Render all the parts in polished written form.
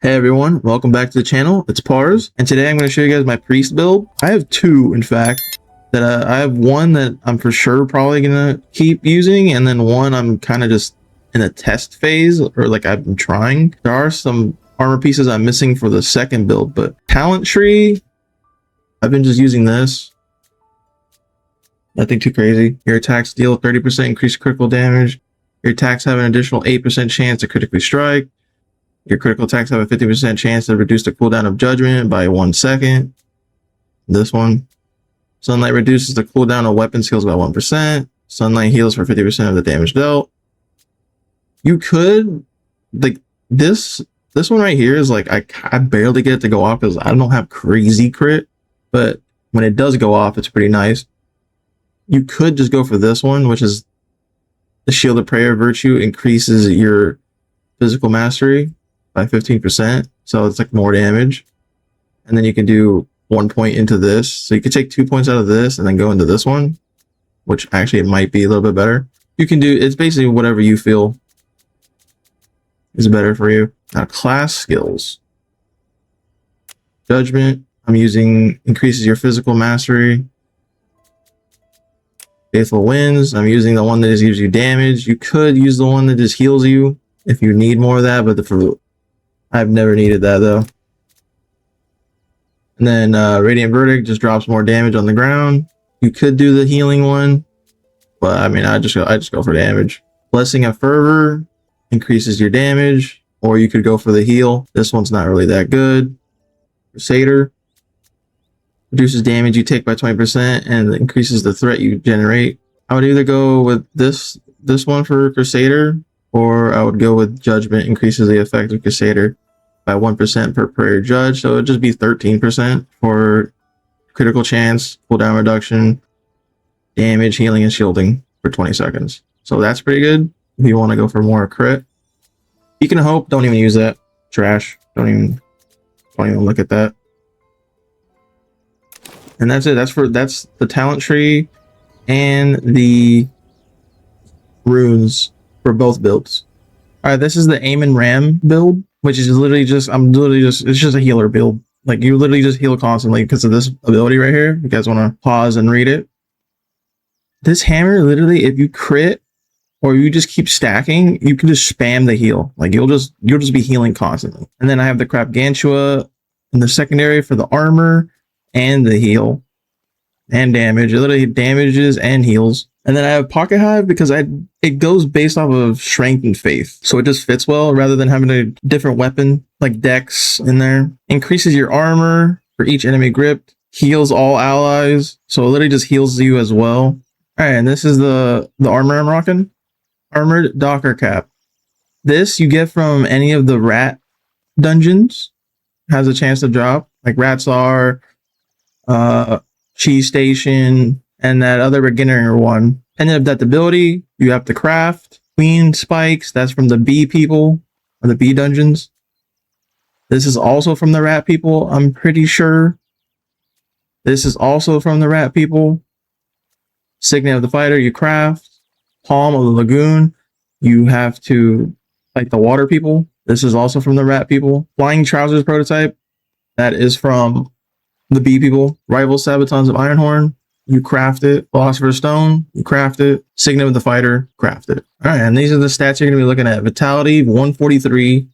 Hey everyone, welcome back to the channel. It's Pars, and today I'm going to show you guys my priest build. I have two, in fact, that I have one that I'm for sure probably going to keep using, and then one I'm kind of just in a test phase, or like I've been trying. There are some armor pieces I'm missing for the second build, but talent tree, I've been just using this. Nothing too crazy. Your attacks deal 30% increased critical damage. Your attacks have an additional 8% chance to critically strike. Your critical attacks have a 50% chance to reduce the cooldown of judgment by 1 second. This one. Sunlight reduces the cooldown of weapon skills by 1%. Sunlight heals for 50% of the damage dealt. You could, like, this one right here is like, I barely get it to go off because I don't have crazy crit, but when it does go off, it's pretty nice. You could just go for this one, which is the Shield of Prayer Virtue increases your physical mastery by 15%, so it's like more damage. And then you can do 1 point into this, so you could take 2 points out of this and then go into this one, which actually it might be a little bit better. You can do, it's basically whatever you feel is better for you. Now, class skills. Judgment, I'm using increases your physical mastery. Faithful Winds, I'm using the one that just gives you damage. You could use the one that just heals you if you need more of that, but I've never needed that though. And then Radiant Verdict just drops more damage on the ground. You could do the healing one, but I mean, I just go for damage. Blessing of Fervor increases your damage, or you could go for the heal. This one's not really that good. Crusader reduces damage you take by 20% and increases the threat you generate. I would either go with this one for Crusader, or I would go with Judgment, increases the effect of Crusader by 1% per prayer judge. So it'd just be 13% for critical chance, cooldown reduction, damage, healing, and shielding for 20 seconds. So that's pretty good if you want to go for more crit. You can hope, don't even use that. Trash. Don't even look at that. And that's it. That's the talent tree and the runes for both builds. All right, this is the Amon Ram build, which is literally just, it's just a healer build. Like, you literally just heal constantly because of this ability right here. You guys want to pause and read it. This hammer, literally, if you crit or you just keep stacking, you can just spam the heal. Like, you'll just be healing constantly. And then I have the Gargantua in the secondary for the armor and the heal and damage. It literally damages and heals. And then I have Pocket Hive because it goes based off of strength and faith. So it just fits well rather than having a different weapon like Dex in there. Increases your armor for each enemy gripped. Heals all allies. So it literally just heals you as well. All right, and this is the armor I'm rocking. Armored Docker Cap. This you get from any of the rat dungeons. Has a chance to drop. Like Ratsar, Cheese Station, and that other beginner one. And then adaptability, you have to craft. Queen Spikes, that's from the bee people, or the bee dungeons. This is also from the rat people, I'm pretty sure. This is also from the rat people. Signet of the Fighter, you craft. Palm of the Lagoon, you have to fight the water people. This is also from the rat people. Flying Trousers prototype, that is from the bee people. Rival Sabatons of Ironhorn, you craft it. Philosopher's Stone, you craft it. Signet of the Fighter, craft it. All right, and these are the stats you're going to be looking at. Vitality, 143.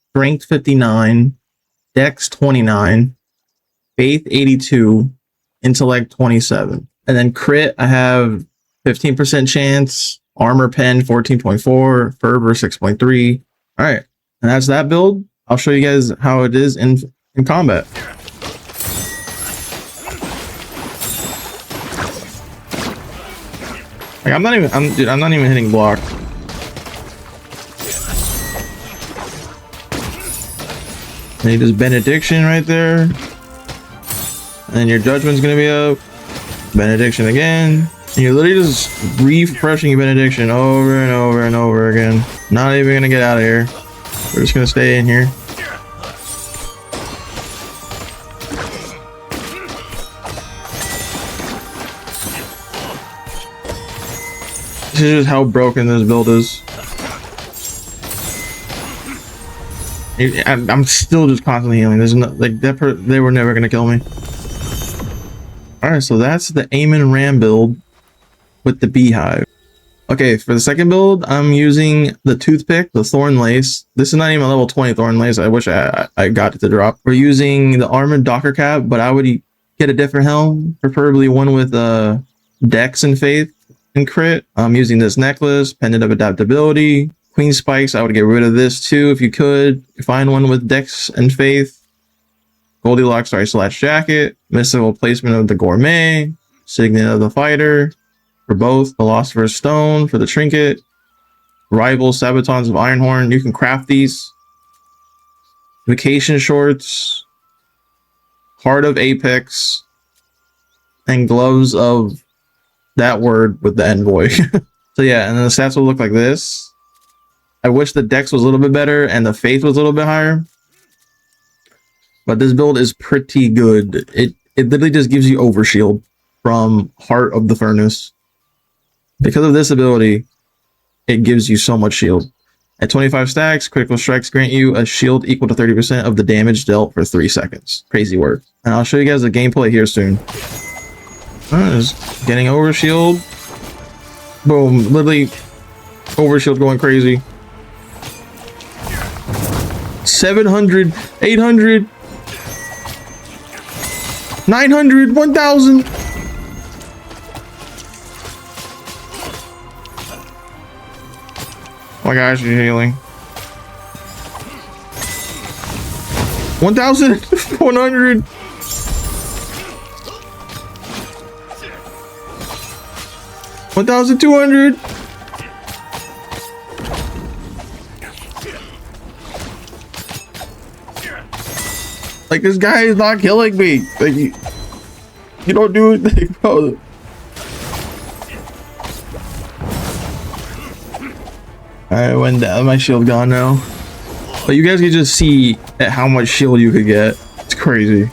Strength, 59. Dex, 29. Faith, 82. Intellect, 27. And then crit, I have 15% chance. Armor Pen, 14.4. Fervor, 6.3. All right, and that's that build. I'll show you guys how it is in combat. Like, I'm not even hitting block. And you just benediction right there. And then your judgment's gonna be up. Benediction again. And you're literally just refreshing your benediction over and over and over again. Not even gonna get out of here. We're just gonna stay in here. This is just how broken this build is. I'm still just constantly healing. There's no like they were never gonna kill me. All right, so that's the Amon Ram build with the beehive. Okay, for the second build, I'm using the Toothpick, the Thorn Lace. This is not even a level 20 Thorn Lace. I wish I got it to drop. We're using the Armored Docker Cap, but I would get a different helm, preferably one with Dex and Faith and Crit. I'm using this necklace, Pendant of Adaptability. Queen Spikes, I would get rid of this too if you could. Find one with Dex and Faith. Goldilocks slash Jacket. Mystical Placement of the Gourmet. Signet of the Fighter. For both, Philosopher's Stone for the trinket, Rival Sabatons of Ironhorn. You can craft these. Vacation Shorts, Heart of Apex, and Gloves of that word with the Envoy. So yeah, and then the stats will look like this. I wish the Dex was a little bit better and the Faith was a little bit higher. But this build is pretty good. It literally just gives you overshield from Heart of the Furnace. Because of this ability, it gives you so much shield. At 25 stacks, critical strikes grant you a shield equal to 30% of the damage dealt for 3 seconds. Crazy work. And I'll show you guys the gameplay here soon. Just getting overshield. Boom. Literally overshield going crazy. 700, 800, 900, 1000. Oh my gosh, you're healing. 1,100. $1,200. Like, this guy is not killing me. Like, you don't do anything, bro. Alright, when my shield gone now. But you guys can just see at how much shield you could get. It's crazy.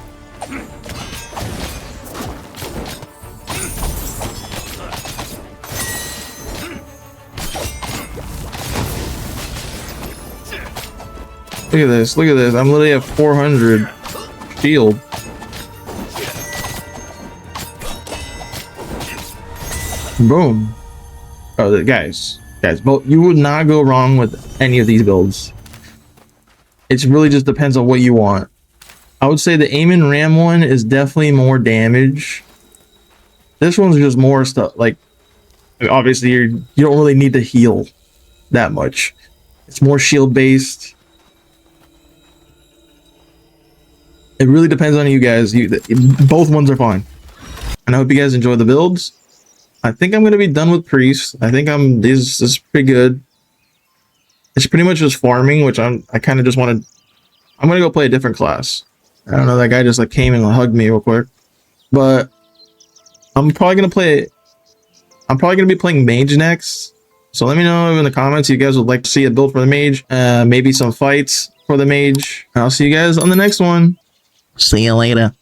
Look at this, look at this. I'm literally at 400 shield. Boom. Oh, guys, but you would not go wrong with any of these builds. It really just depends on what you want. I would say the Amon Ram one is definitely more damage. This one's just more stuff. Like, obviously, you don't really need to heal that much. It's more shield based. It really depends on you guys. Both ones are fine. And I hope you guys enjoy the builds. I think I'm gonna be done with Priest. I think this is pretty good. It's pretty much just farming, which I kind of just want to. I'm gonna go play a different class. I don't know, that guy just like came and hugged me real quick. But I'm probably gonna be playing Mage next. So let me know in the comments if you guys would like to see a build for the Mage, maybe some fights for the Mage. And I'll see you guys on the next one. See you later.